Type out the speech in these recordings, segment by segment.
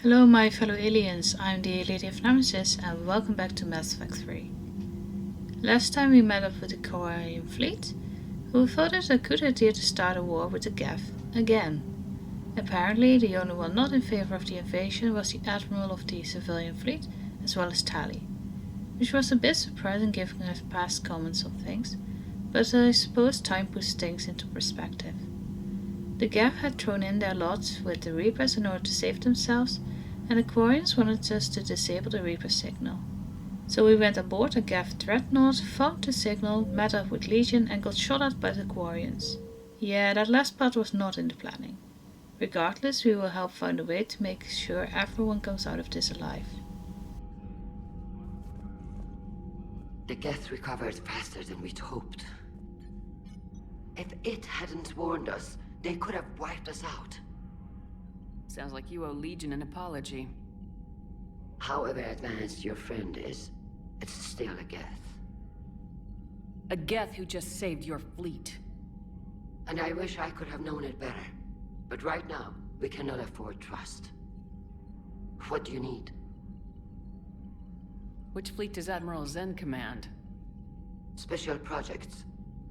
Hello, my fellow aliens. I'm the LadyofNemesis, and welcome back to Mass Effect 3. Last time we met up with the Quarian fleet, who thought it a good idea to start a war with the Geth again. Apparently, the only one not in favor of the invasion was the admiral of the civilian fleet, as well as Tali, which was a bit surprising given her past comments on things, but I suppose time puts things into perspective. The Geth had thrown in their lots with the Reapers in order to save themselves, and the Quarians wanted us to disable the Reaper signal. So we went aboard a Geth dreadnought, found the signal, met up with Legion, and got shot at by the Quarians. Yeah, that last part was not in the planning. Regardless, we will help find a way to make sure everyone comes out of this alive. The Geth recovered faster than we'd hoped. If it hadn't warned us, they could have wiped us out. Sounds like you owe Legion an apology. However advanced your friend is, it's still a Geth. A Geth who just saved your fleet. And I wish I could have known it better. But right now, we cannot afford trust. What do you need? Which fleet does Admiral Zen command? Special projects.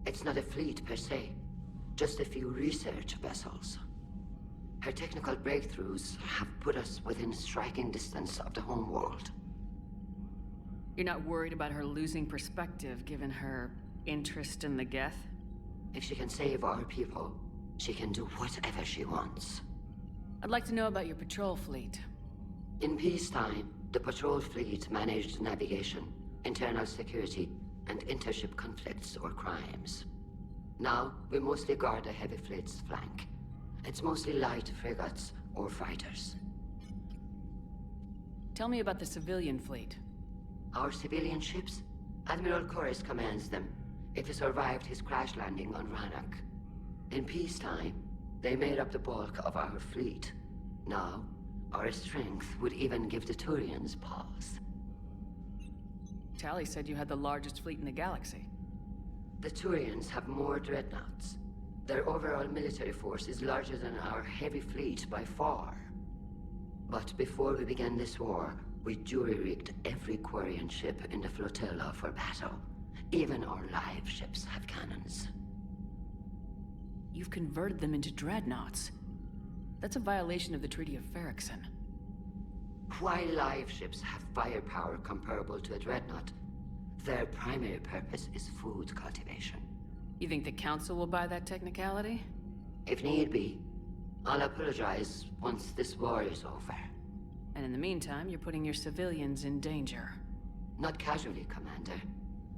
It's not a fleet per se, just a few research vessels. Her technical breakthroughs have put us within striking distance of the homeworld. You're not worried about her losing perspective given her interest in the Geth? If she can save our people, she can do whatever she wants. I'd like to know about your patrol fleet. In peacetime, the patrol fleet managed navigation, internal security, and intership conflicts or crimes. Now, we mostly guard the heavy fleet's flank. It's mostly light frigates or fighters. Tell me about the civilian fleet. Our civilian ships? Admiral Chorus commands them. If he survived his crash landing on Rannoch. In peacetime, they made up the bulk of our fleet. Now, our strength would even give the Turians pause. Tali said you had the largest fleet in the galaxy. The Turians have more dreadnoughts. Their overall military force is larger than our heavy fleet by far. But before we began this war, we jury-rigged every Quarian ship in the flotilla for battle. Even our live ships have cannons. You've converted them into dreadnoughts. That's a violation of the Treaty of Ferrixon. While live ships have firepower comparable to a dreadnought, their primary purpose is food cultivation. You think the Council will buy that technicality? If need be, I'll apologize once this war is over. And in the meantime, you're putting your civilians in danger. Not casually, Commander.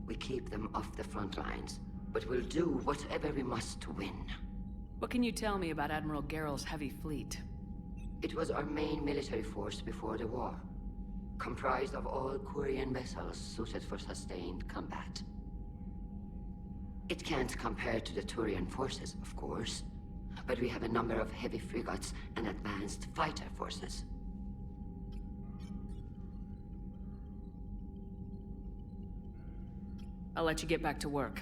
We keep them off the front lines, but we'll do whatever we must to win. What can you tell me about Admiral Gerrel's heavy fleet? It was our main military force before the war, comprised of all Quarian vessels suited for sustained combat. It can't compare to the Turian forces, of course, but we have a number of heavy frigates and advanced fighter forces. I'll let you get back to work.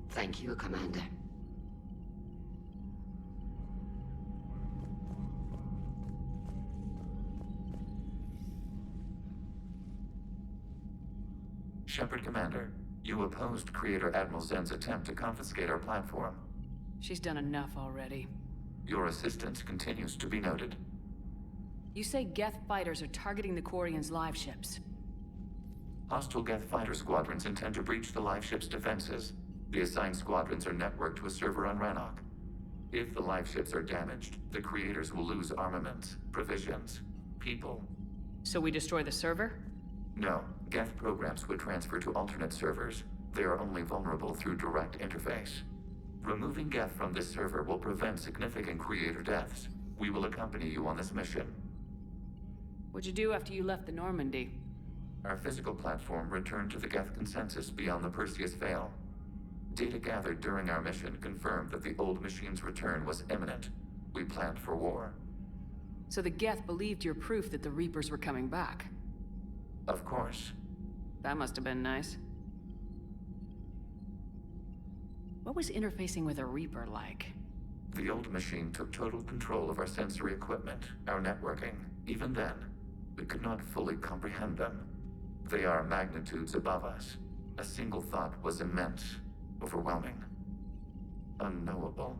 Thank you, Commander. Shepard Commander, you opposed Creator Admiral Zen's attempt to confiscate our platform. She's done enough already. Your assistance continues to be noted. You say Geth fighters are targeting the Quarians' live ships. Hostile Geth fighter squadrons intend to breach the live ship's defenses. The assigned squadrons are networked to a server on Rannoch. If the live ships are damaged, the Creators will lose armaments, provisions, people. So we destroy the server? No, Geth programs would transfer to alternate servers. They are only vulnerable through direct interface. Removing Geth from this server will prevent significant Creator deaths. We will accompany you on this mission. What'd you do after you left the Normandy? Our physical platform returned to the Geth consensus beyond the Perseus Veil. Data gathered during our mission confirmed that the old machine's return was imminent. We planned for war. So the Geth believed your proof that the Reapers were coming back. Of course. That must have been nice. What was interfacing with a Reaper like? The old machine took total control of our sensory equipment, our networking. Even then, we could not fully comprehend them. They are magnitudes above us. A single thought was immense, overwhelming, unknowable.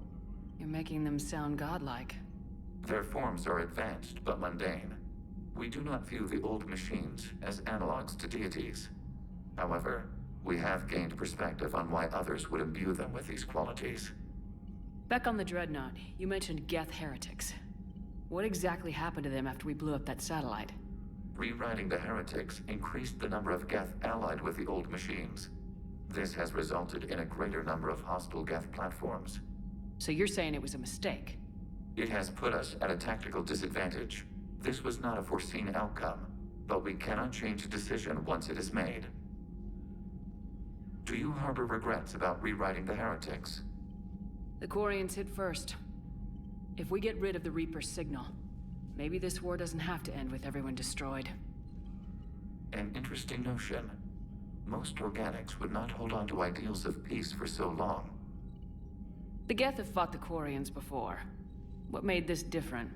You're making them sound godlike. Their forms are advanced but mundane. We do not view the old machines as analogs to deities. However, we have gained perspective on why others would imbue them with these qualities. Back on the Dreadnought, you mentioned Geth heretics. What exactly happened to them after we blew up that satellite? Rewriting the heretics increased the number of Geth allied with the old machines. This has resulted in a greater number of hostile Geth platforms. So you're saying it was a mistake? It has put us at a tactical disadvantage. This was not a foreseen outcome, but we cannot change a decision once it is made. Do you harbor regrets about rewriting the heretics? The Quarians hit first. If we get rid of the Reaper's signal, maybe this war doesn't have to end with everyone destroyed. An interesting notion. Most organics would not hold on to ideals of peace for so long. The Geth have fought the Quarians before. What made this different?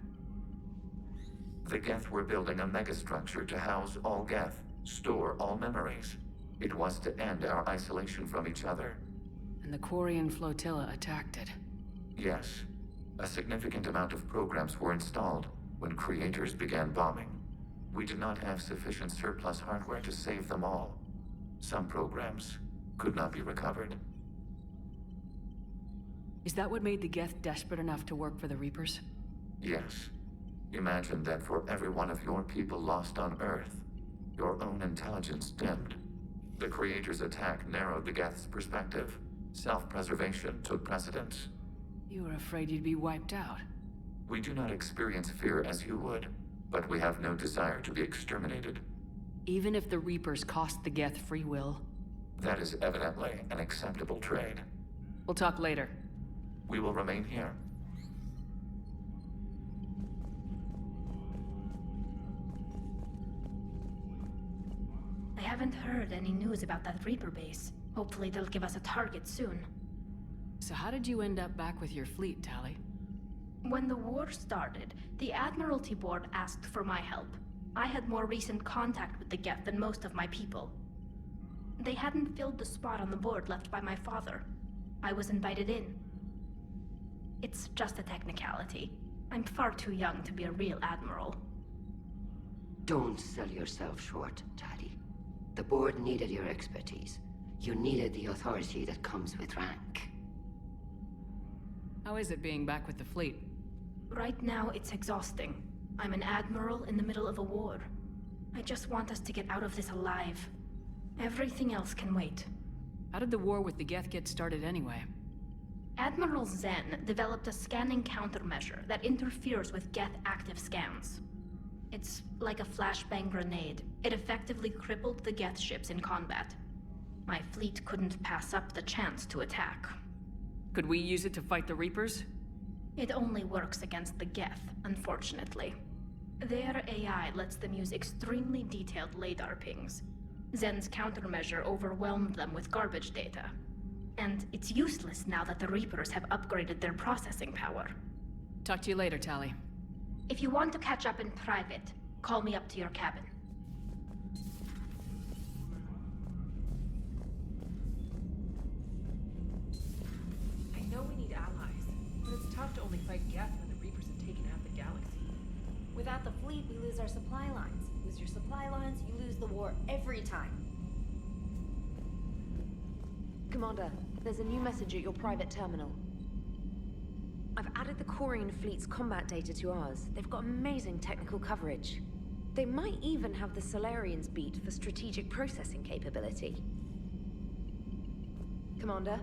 The Geth were building a megastructure to house all Geth, store all memories. It was to end our isolation from each other. And the Quarian flotilla attacked it. Yes. A significant amount of programs were installed when creators began bombing. We did not have sufficient surplus hardware to save them all. Some programs could not be recovered. Is that what made the Geth desperate enough to work for the Reapers? Yes. Imagine that for every one of your people lost on Earth, your own intelligence dimmed. The Creator's attack narrowed the Geth's perspective. Self-preservation took precedence. You were afraid you'd be wiped out. We do not experience fear as you would, but we have no desire to be exterminated. Even if the Reapers cost the Geth free will? That is evidently an acceptable trade. We'll talk later. We will remain here. I haven't heard any news about that Reaper base. Hopefully they'll give us a target soon. So how did you end up back with your fleet, Tali? When the war started, the Admiralty Board asked for my help. I had more recent contact with the Geth than most of my people. They hadn't filled the spot on the board left by my father. I was invited in. It's just a technicality. I'm far too young to be a real admiral. Don't sell yourself short, Tali. The board needed your expertise. You needed the authority that comes with rank. How is it being back with the fleet? Right now, it's exhausting. I'm an admiral in the middle of a war. I just want us to get out of this alive. Everything else can wait. How did the war with the Geth get started anyway? Admiral Zen developed a scanning countermeasure that interferes with Geth active scans. It's like a flashbang grenade. It effectively crippled the Geth ships in combat. My fleet couldn't pass up the chance to attack. Could we use it to fight the Reapers? It only works against the Geth, unfortunately. Their AI lets them use extremely detailed LADAR pings. Zen's countermeasure overwhelmed them with garbage data. And it's useless now that the Reapers have upgraded their processing power. Talk to you later, Tali. If you want to catch up in private, call me up to your cabin. I know we need allies, but it's tough to only fight Geth when the Reapers have taken half the galaxy. Without the fleet, we lose our supply lines. Lose your supply lines, you lose the war every time. Commander, there's a new message at your private terminal. I've added the Quarian fleet's combat data to ours. They've got amazing technical coverage. They might even have the Solarians beat for strategic processing capability. Commander?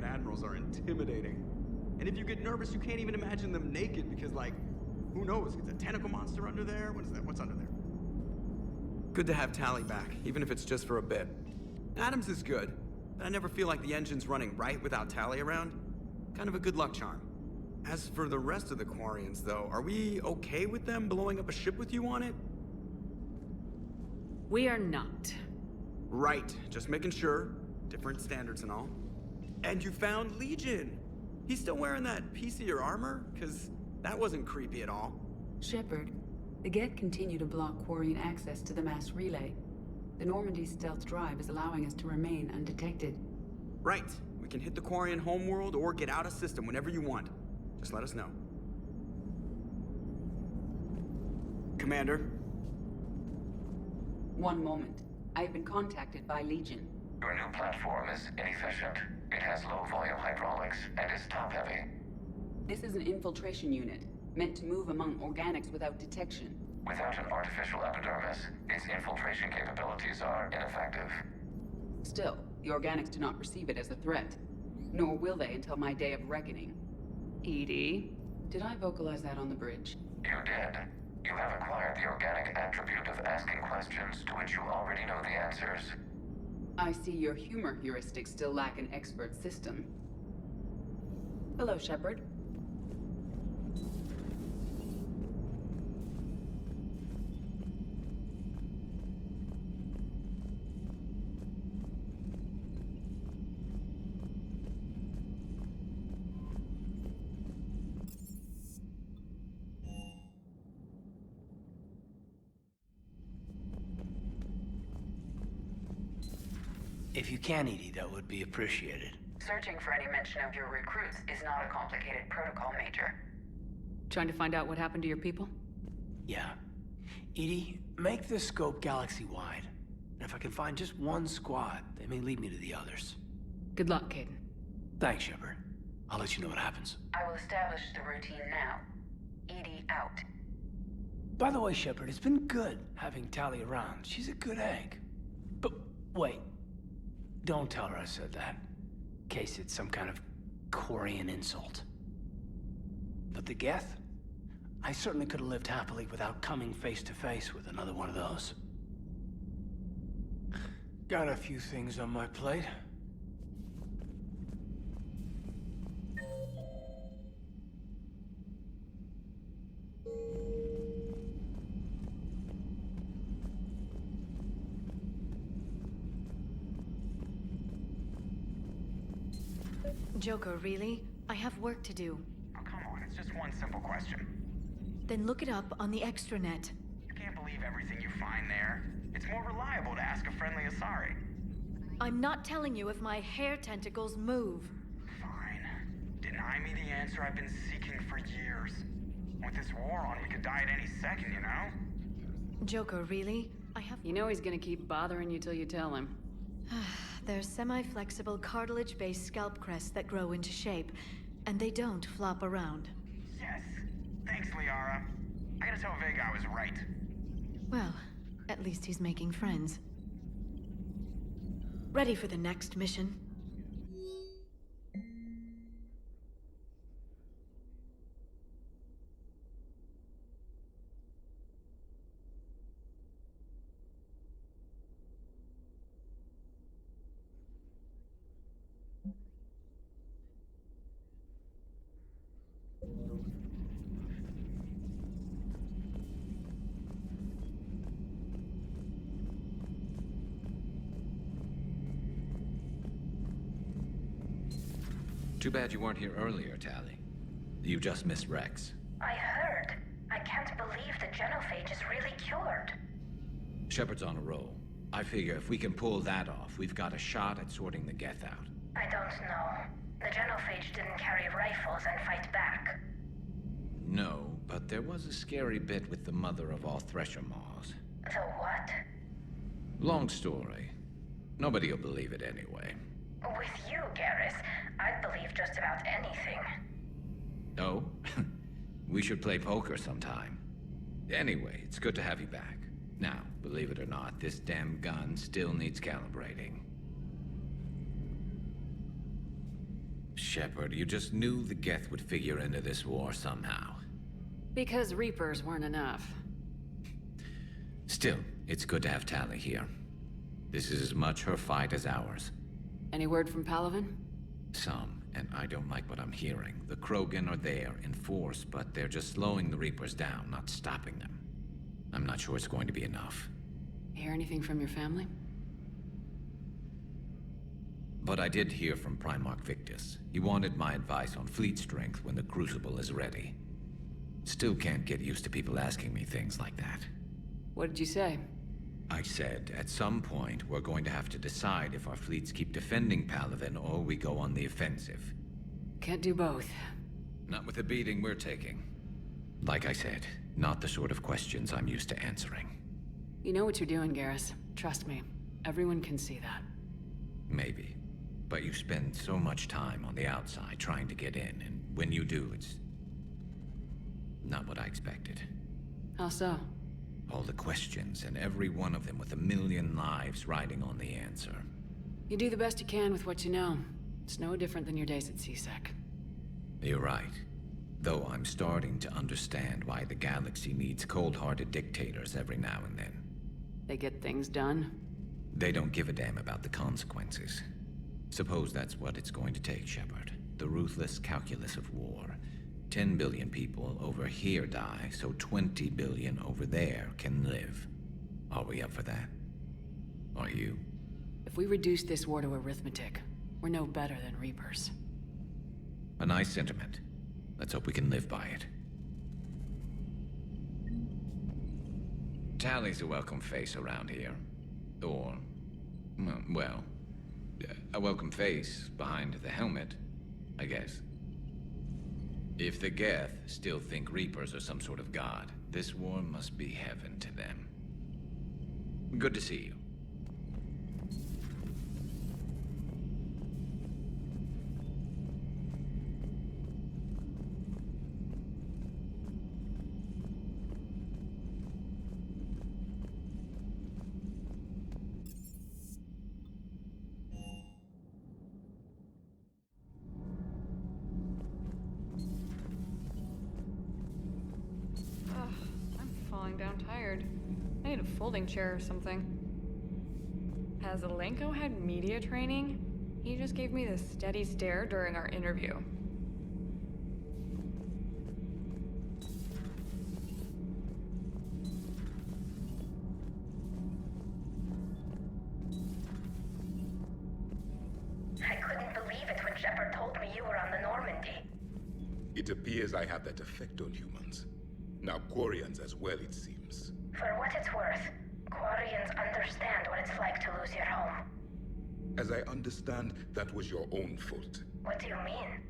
Quarian admirals are intimidating. And if you get nervous, you can't even imagine them naked because, like, who knows? It's a tentacle monster under there? What is that? What's under there? Good to have Tally back, even if it's just for a bit. Adams is good, but I never feel like the engine's running right without Tally around. Kind of a good luck charm. As for the rest of the Quarians, though, are we okay with them blowing up a ship with you on it? We are not. Right, just making sure. Different standards and all. And you found Legion! He's still wearing that piece of your armor? Because that wasn't creepy at all. Shepard, the Geth continue to block Quarian access to the mass relay. The Normandy stealth drive is allowing us to remain undetected. Right. We can hit the Quarian homeworld or get out of system whenever you want. Just let us know. Commander? One moment. I have been contacted by Legion. Your new platform is inefficient. It has low volume hydraulics and is top heavy. This is an infiltration unit, meant to move among organics without detection. Without an artificial epidermis, its infiltration capabilities are ineffective. Still, the organics do not perceive it as a threat. Nor will they until my day of reckoning. Edie, did I vocalize that on the bridge? You did. You have acquired the organic attribute of asking questions to which you already know the answers. I see your humor heuristics still lack an expert system. Hello, Shepard. If you can, Edie, that would be appreciated. Searching for any mention of your recruits is not a complicated protocol, Major. Trying to find out what happened to your people? Yeah. Edie, make the scope galaxy-wide. And if I can find just one squad, they may lead me to the others. Good luck, Caden. Thanks, Shepard. I'll let you know what happens. I will establish the routine now. Edie out. By the way, Shepard, it's been good having Tally around. She's a good egg. But wait. Don't tell her I said that. In case it's some kind of Quarian insult. But the Geth? I certainly could have lived happily without coming face to face with another one of those. Got a few things on my plate. Joker, really? I have work to do. Oh, come on, it's just one simple question. Then look it up on the extranet. You can't believe everything you find there. It's more reliable to ask a friendly Asari. I'm not telling you if my hair tentacles move. Fine. Deny me the answer I've been seeking for years. With this war on, we could die at any second, you know? Joker, really? I have... You know he's gonna keep bothering you till you tell him. They're semi-flexible cartilage-based scalp crests that grow into shape, and they don't flop around. Yes. Thanks, Liara. I gotta tell Vega I was right. Well, at least he's making friends. Ready for the next mission? Too bad you weren't here earlier, Tally. You just missed Rex. I heard. I can't believe the genophage is really cured. Shepard's on a roll. I figure if we can pull that off, we've got a shot at sorting the Geth out. I don't know. The genophage didn't carry rifles and fight back. No, but there was a scary bit with the mother of all Thresher Maws. The what? Long story. Nobody'll believe it anyway. With you, Garrus, I'd believe just about anything. Oh? We should play poker sometime. Anyway, it's good to have you back. Now, believe it or not, this damn gun still needs calibrating. Shepard, you just knew the Geth would figure into this war somehow. Because Reapers weren't enough. Still, it's good to have Tali here. This is as much her fight as ours. Any word from Palaven? Some, and I don't like what I'm hearing. The Krogan are there in force, but they're just slowing the Reapers down, not stopping them. I'm not sure it's going to be enough. Hear anything from your family? But I did hear from Primarch Victus. He wanted my advice on fleet strength when the Crucible is ready. Still can't get used to people asking me things like that. What did you say? I said, at some point, we're going to have to decide if our fleets keep defending Palaven or we go on the offensive. Can't do both. Not with the beating we're taking. Like I said, not the sort of questions I'm used to answering. You know what you're doing, Garrus. Trust me. Everyone can see that. Maybe. But you spend so much time on the outside trying to get in, and when you do, it's not what I expected. How so? All the questions, and every one of them with a million lives riding on the answer. You do the best you can with what you know. It's no different than your days at CSEC. You're right. Though I'm starting to understand why the galaxy needs cold-hearted dictators every now and then. They get things done? They don't give a damn about the consequences. Suppose that's what it's going to take, Shepard. The ruthless calculus of war. 10 billion people over here die, so 20 billion over there can live. Are we up for that? Are you? If we reduce this war to arithmetic, we're no better than Reapers. A nice sentiment. Let's hope we can live by it. Tali's a welcome face around here. Or, well, a welcome face behind the helmet, I guess. If the Geth still think Reapers are some sort of god, this war must be heaven to them. Good to see you. Down tired. I need a folding chair or something. Has Alenko had media training? He just gave me this steady stare during our interview. I couldn't believe it when Shepard told me you were on the Normandy. It appears I have that effect on humans. Now Quarians as well, it seems. For what it's worth, Quarians understand what it's like to lose your home. As I understand, that was your own fault. What do you mean?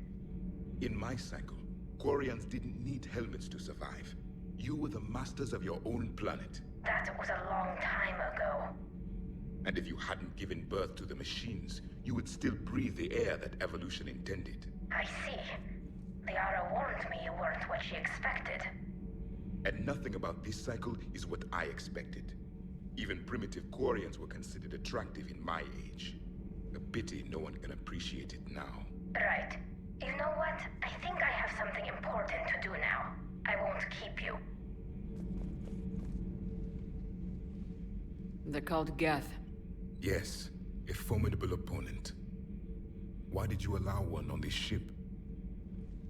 In my cycle, Quarians didn't need helmets to survive. You were the masters of your own planet. That was a long time ago. And if you hadn't given birth to the machines, you would still breathe the air that evolution intended. I see. Liara warned me you weren't what she expected. And nothing about this cycle is what I expected. Even primitive Quarians were considered attractive in my age. A pity no one can appreciate it now. Right. You know what? I think I have something important to do now. I won't keep you. They're called Geth. Yes, a formidable opponent. Why did you allow one on this ship?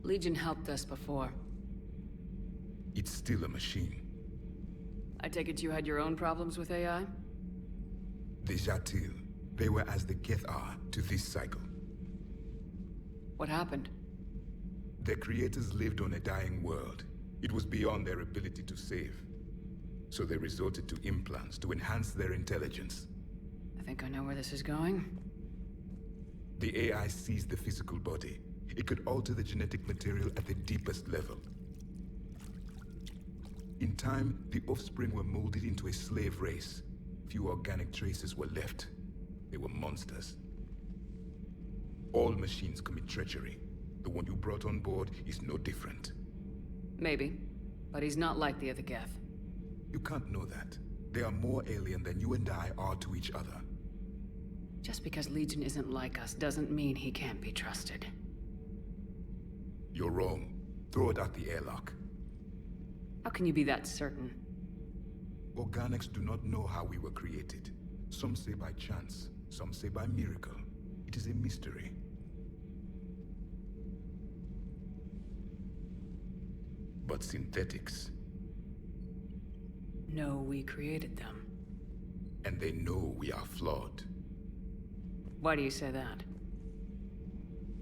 Legion helped us before. It's still a machine. I take it you had your own problems with AI? The Jatil. They were as the Geth are to this cycle. What happened? Their creators lived on a dying world. It was beyond their ability to save. So they resorted to implants to enhance their intelligence. I think I know where this is going. The AI sees the physical body. It could alter the genetic material at the deepest level. In time, the offspring were molded into a slave race. Few organic traces were left. They were monsters. All machines commit treachery. The one you brought on board is no different. Maybe. But he's not like the other Geth. You can't know that. They are more alien than you and I are to each other. Just because Legion isn't like us doesn't mean he can't be trusted. You're wrong. Throw it out the airlock. How can you be that certain? Organics do not know how we were created. Some say by chance, some say by miracle. It is a mystery. But synthetics, No, we created them. and they know we are flawed. Why do you say that?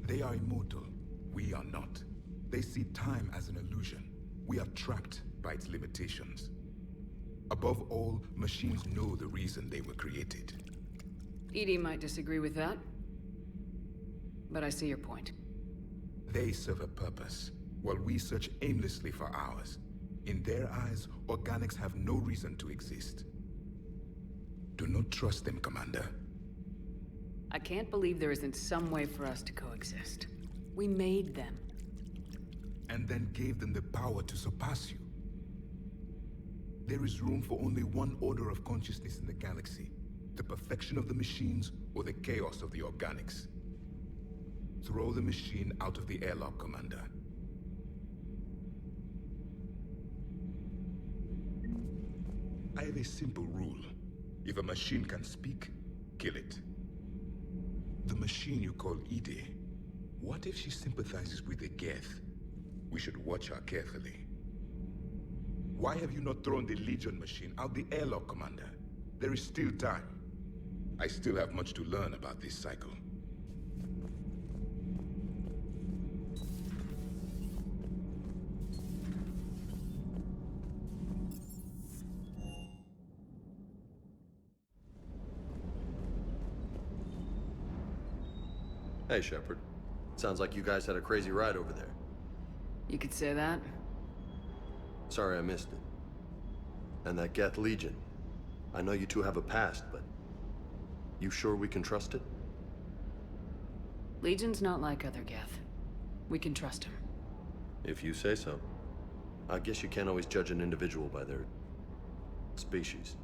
They are immortal. We are not. They see time as an illusion. We are trapped by its limitations. Above all, machines know the reason they were created. EDI might disagree with that, but I see your point. They serve a purpose, while we search aimlessly for ours. In their eyes, organics have no reason to exist. Do not trust them, Commander. I can't believe there isn't some way for us to coexist. We made them. And then gave them the power to surpass you. There is room for only one order of consciousness in the galaxy. The perfection of the machines or the chaos of the organics. Throw the machine out of the airlock, Commander. I have a simple rule. If a machine can speak, kill it. The machine you call EDI, what if she sympathizes with the Geth? We should watch her carefully. Why have you not thrown the Legion machine out the airlock, Commander? There is still time. I still have much to learn about this cycle. Hey, Shepard. Sounds like you guys had a crazy ride over there. You could say that. Sorry I missed it. And that Geth Legion. I know you two have a past, but... you sure we can trust it? Legion's not like other Geth. We can trust him. If you say so. I guess you can't always judge an individual by their... species.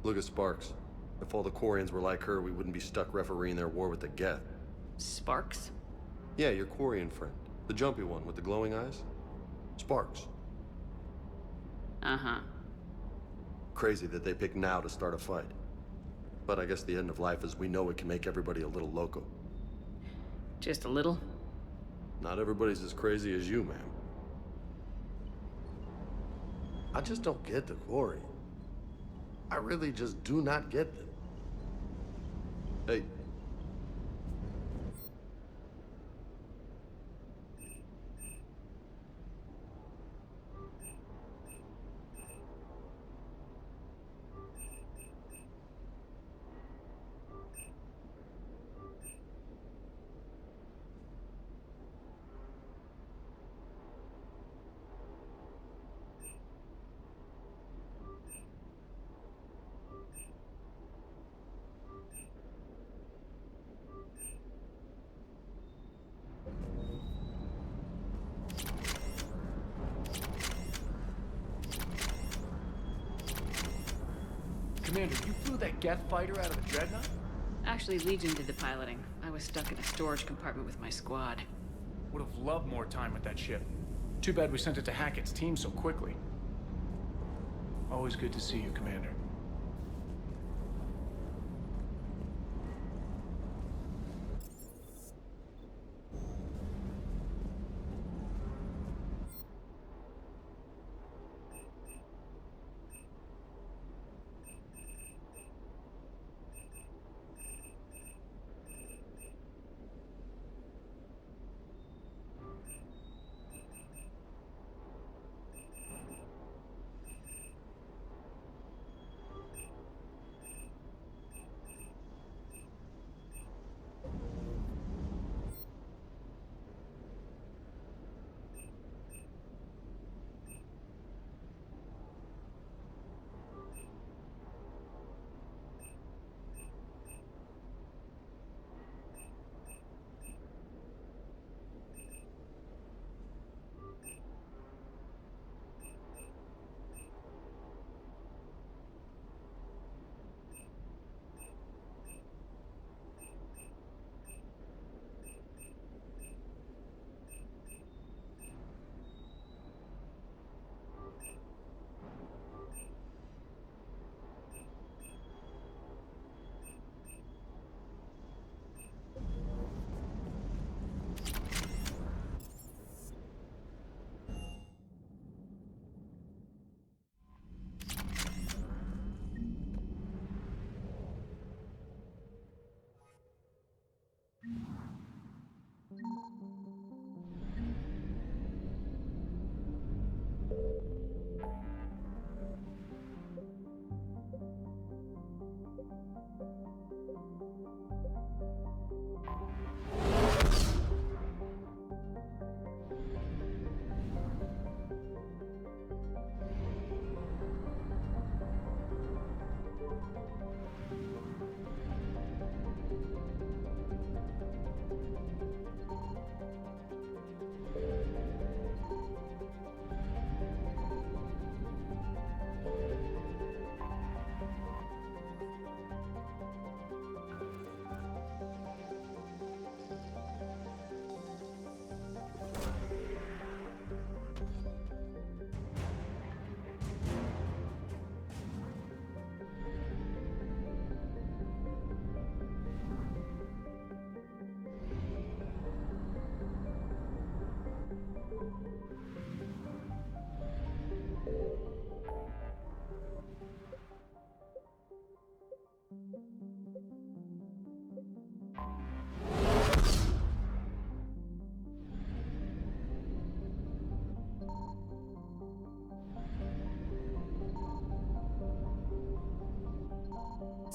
Look at Sparks. If all the Quarians were like her, we wouldn't be stuck refereeing their war with the Geth. Sparks? Yeah, your Quarian friend. The jumpy one with the glowing eyes. Sparks. Uh-huh. Crazy that they pick now to start a fight. But I guess the end of life as we know it can make everybody a little loco. Just a little? Not everybody's as crazy as you, ma'am. I just don't get the Quarian. I really just do not get them. Hey. Commander, you flew that Geth fighter out of a dreadnought? Actually, Legion did the piloting. I was stuck in a storage compartment with my squad. Would have loved more time with that ship. Too bad we sent it to Hackett's team so quickly. Always good to see you, Commander.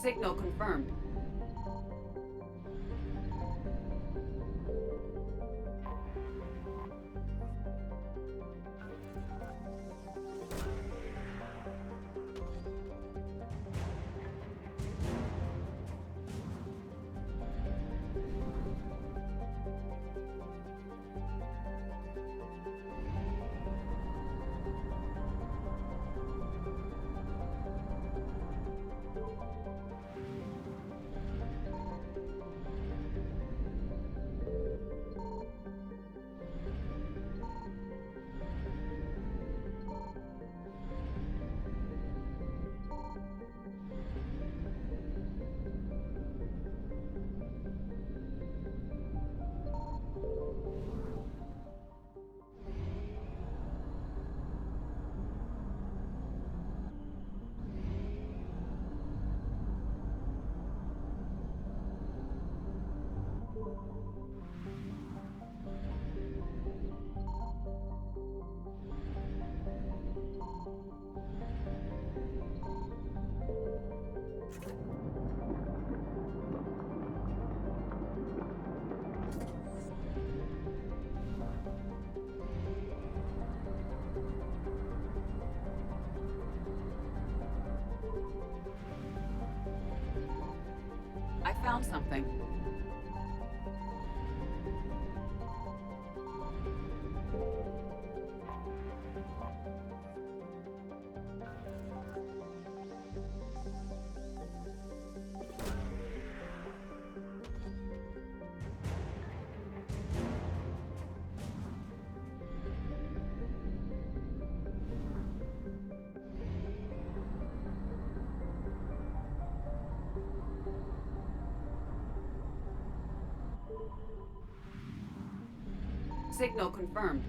Signal confirmed. I found something. Signal confirmed.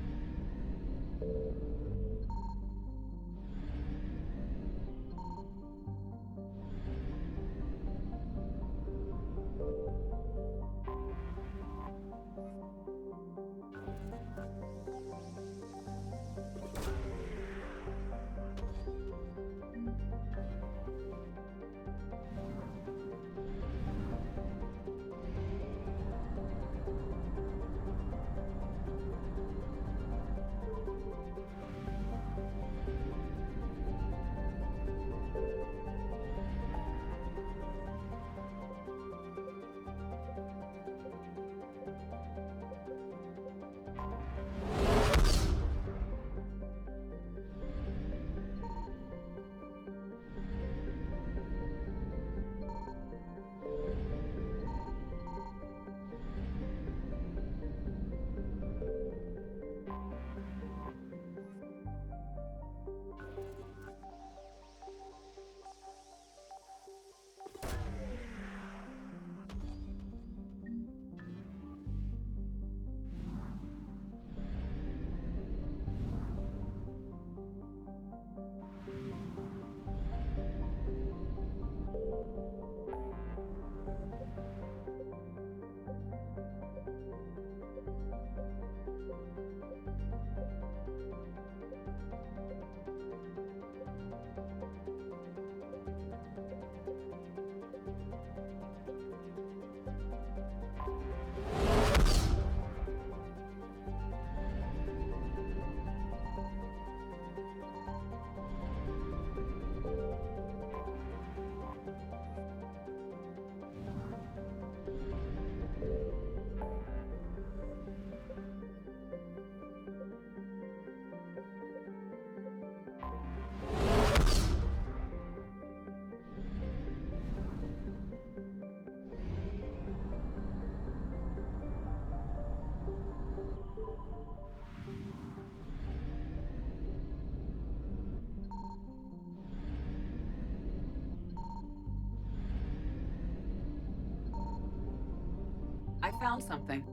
found something.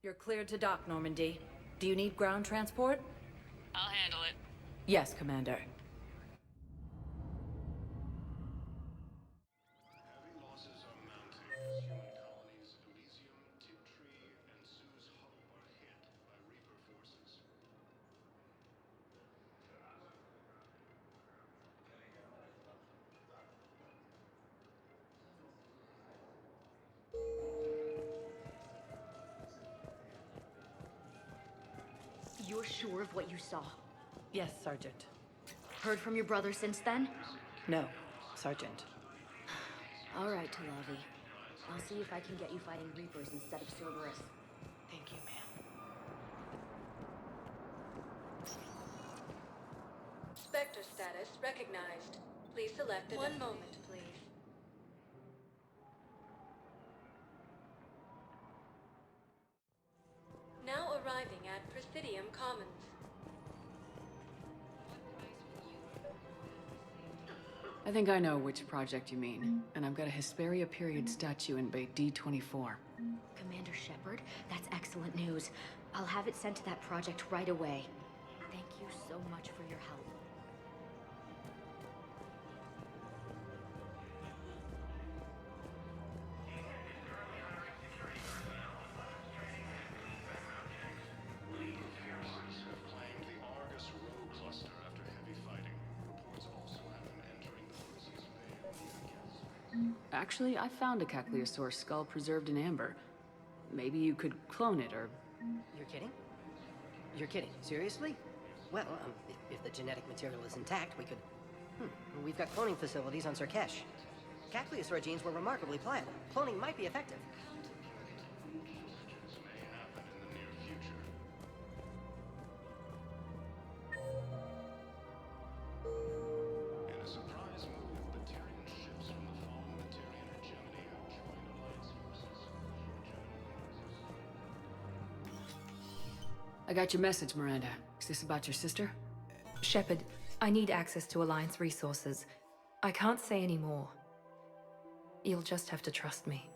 You're cleared to dock, Normandy. Do you need ground transport? I'll handle it. Yes, Commander. You're sure of what you saw? Yes, Sergeant. Heard from your brother since then? No, Sergeant. All right, Talavi. I'll see if I can get you fighting Reapers instead of Cerberus. Thank you, ma'am. Spectre status recognized. Please select a One moment, please. Now arriving at Presidium Commons. I think I know which project you mean, and I've got a Hesperia period statue in Bay D24. Commander Shepard, that's excellent news. I'll have it sent to that project right away. Thank you so much for your help. Actually, I found a Caccliosaur skull preserved in amber. Maybe you could clone it, or... You're kidding? You're kidding. Seriously? Well, if the genetic material is intact, we could... We've got cloning facilities on Surkesh. Caccliosaur genes were remarkably pliable. Cloning might be effective. I got your message, Miranda. Is this about your sister? Shepard, I need access to Alliance resources. I can't say any more. You'll just have to trust me.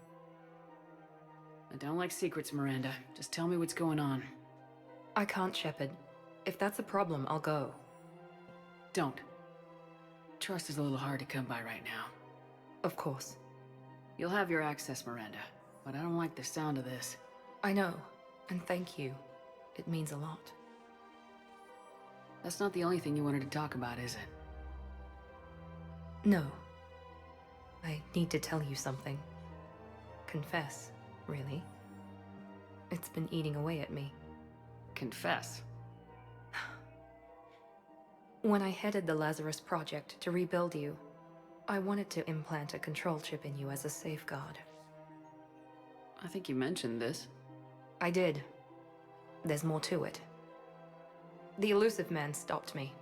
I don't like secrets, Miranda. Just tell me what's going on. I can't, Shepard. If that's a problem, I'll go. Don't. Trust is a little hard to come by right now. Of course. You'll have your access, Miranda, but I don't like the sound of this. I know, and thank you. It means a lot. That's not the only thing you wanted to talk about, is it? No. I need to tell you something. confess, really. It's been eating away at me. Confess? When I headed the Lazarus Project to rebuild you, I wanted to implant a control chip in you as a safeguard. I think you mentioned this. I did. There's more to it. The elusive man stopped me.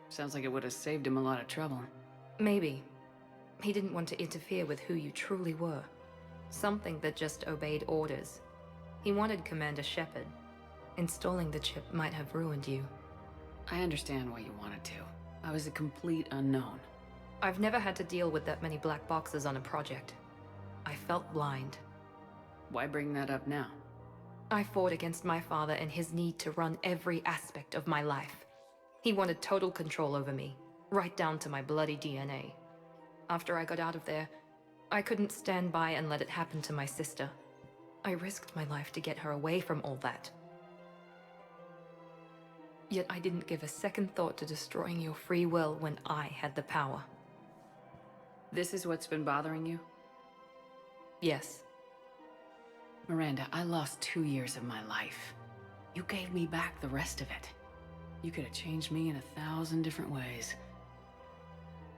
Sounds like it would have saved him a lot of trouble. Maybe. He didn't want to interfere with who you truly were. Something that just obeyed orders. He wanted Commander Shepard. Installing the chip might have ruined you. I understand why you wanted to. I was a complete unknown. I've never had to deal with that many black boxes on a project. I felt blind. Why bring that up now? I fought against my father and his need to run every aspect of my life. He wanted total control over me, right down to my bloody DNA. After I got out of there, I couldn't stand by and let it happen to my sister. I risked my life to get her away from all that. Yet I didn't give a second thought to destroying your free will when I had the power. This is what's been bothering you? Yes. Miranda, I lost 2 years of my life. You gave me back the rest of it. You could have changed me in 1,000 different ways.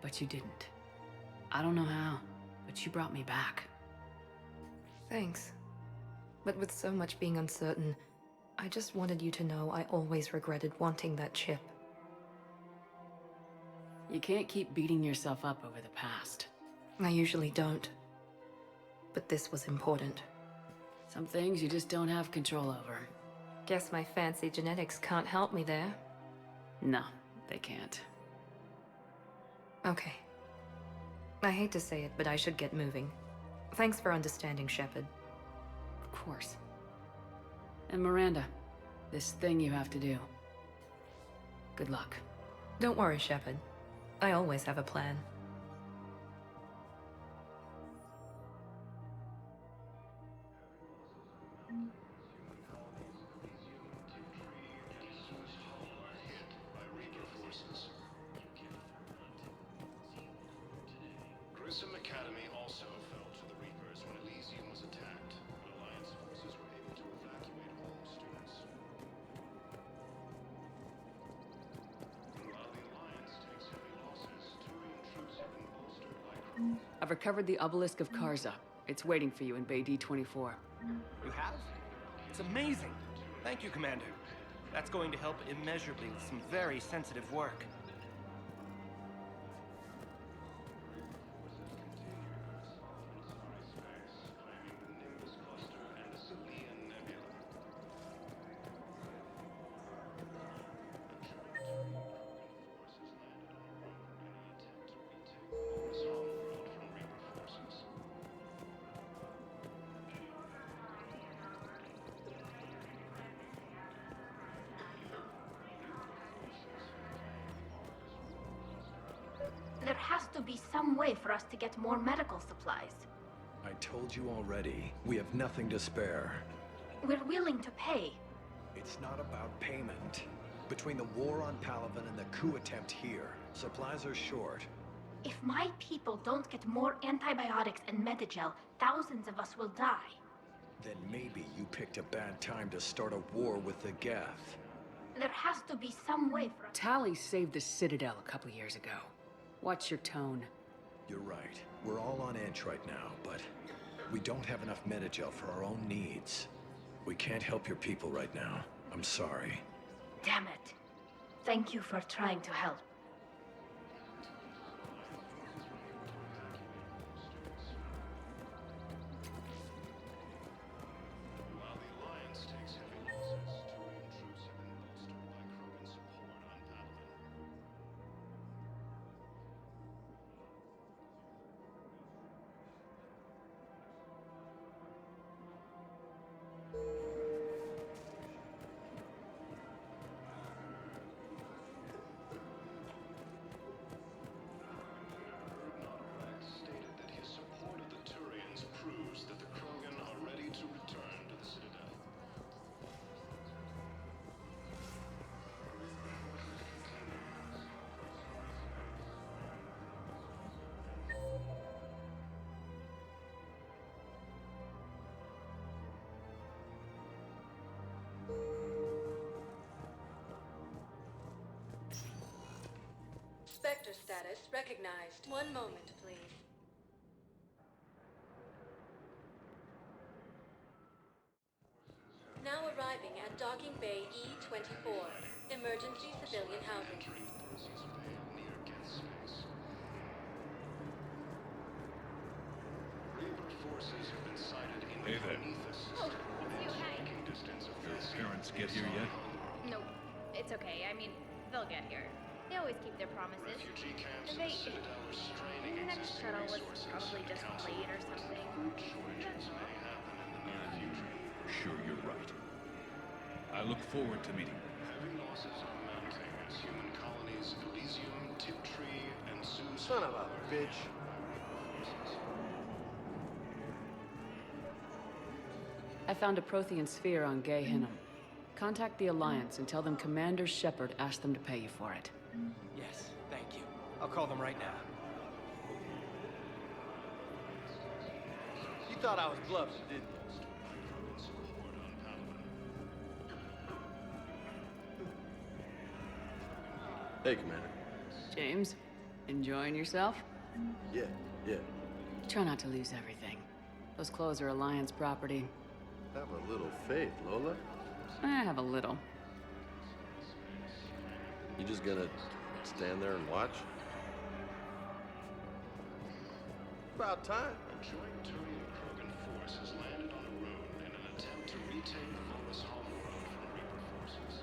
But you didn't. I don't know how, but you brought me back. Thanks. But with so much being uncertain, I just wanted you to know I always regretted wanting that chip. You can't keep beating yourself up over the past. I usually don't. But this was important. Some things you just don't have control over. Guess my fancy genetics can't help me there. No, they can't. Okay. I hate to say it, but I should get moving. Thanks for understanding, Shepard. Of course. And Miranda, this thing you have to do. Good luck. Don't worry, Shepard. I always have a plan. Grissom Academy also fell to the Reapers when Elysium was attacked, but Alliance forces were able to evacuate all students. While the Alliance takes heavy losses, too intrusive and bolstered by I've recovered the obelisk of Karza. It's waiting for you in Bay D-24. You have? It's amazing. Thank you, Commander. That's going to help immeasurably with some very sensitive work. There has to be some way for us to get more medical supplies. I told you already, we have nothing to spare. We're willing to pay. It's not about payment. Between the war on Palaven and the coup attempt here, supplies are short. If my people don't get more antibiotics and Medigel, thousands of us will die. Then maybe you picked a bad time to start a war with the Geth. There has to be some way for us. Tali saved the Citadel a couple years ago. Watch your tone. You're right. We're all on edge right now, but we don't have enough Medigel for our own needs. We can't help your people right now. I'm sorry. Damn it. Thank you for trying to help. While the Alliance takes heavy losses, too intrusive and bolstered by Krogan support on Palaven. Spectre status recognized. One moment, please. Now arriving at Docking Bay E-24. Emergency civilian housing. Near Geth space. Reaper forces have been sighted in Hey there. beneath the system. Oh, it's you, hi. Distance of Your parents get here yet? No, it's okay. I mean, they'll get here. They always keep their promises. Refugee camps And in the Citadel are straining the next existing shuttle was resources. probably just late or something. Shortages may happen in the near future. Sure, you're right. I look forward to meeting you. Heavy losses are mounting as human colonies Elysium, Tiptree, and Zeus. Son of a bitch. I found a Prothean sphere on Gay Hinnom. Contact the Alliance and tell them Commander Shepard asked them to pay you for it. Yes, thank you. I'll call them right now. You thought I was bluffing, didn't you? Hey, Commander. James, enjoying yourself? Yeah. Try not to lose everything. Those clothes are Alliance property. Have a little faith, Lola. I have a little. You just gonna stand there and watch? About time. A joint Turian-Krogan force has landed on the road in an attempt to retake the Volus Hall road from Reaper forces.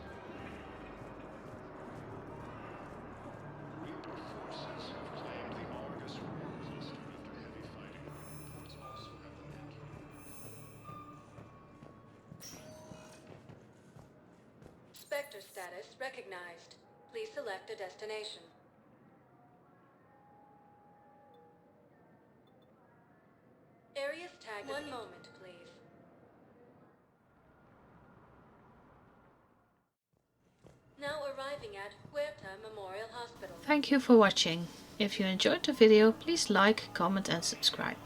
Reaper forces have claimed the Argus war cluster after heavy fighting. Reports also have them entering. Spectre status recognized. Please select a destination. Areas tagged. One moment, please. Now arriving at Huerta Memorial Hospital. Thank you for watching. If you enjoyed the video, please like, comment and subscribe.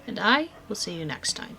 And I will see you next time.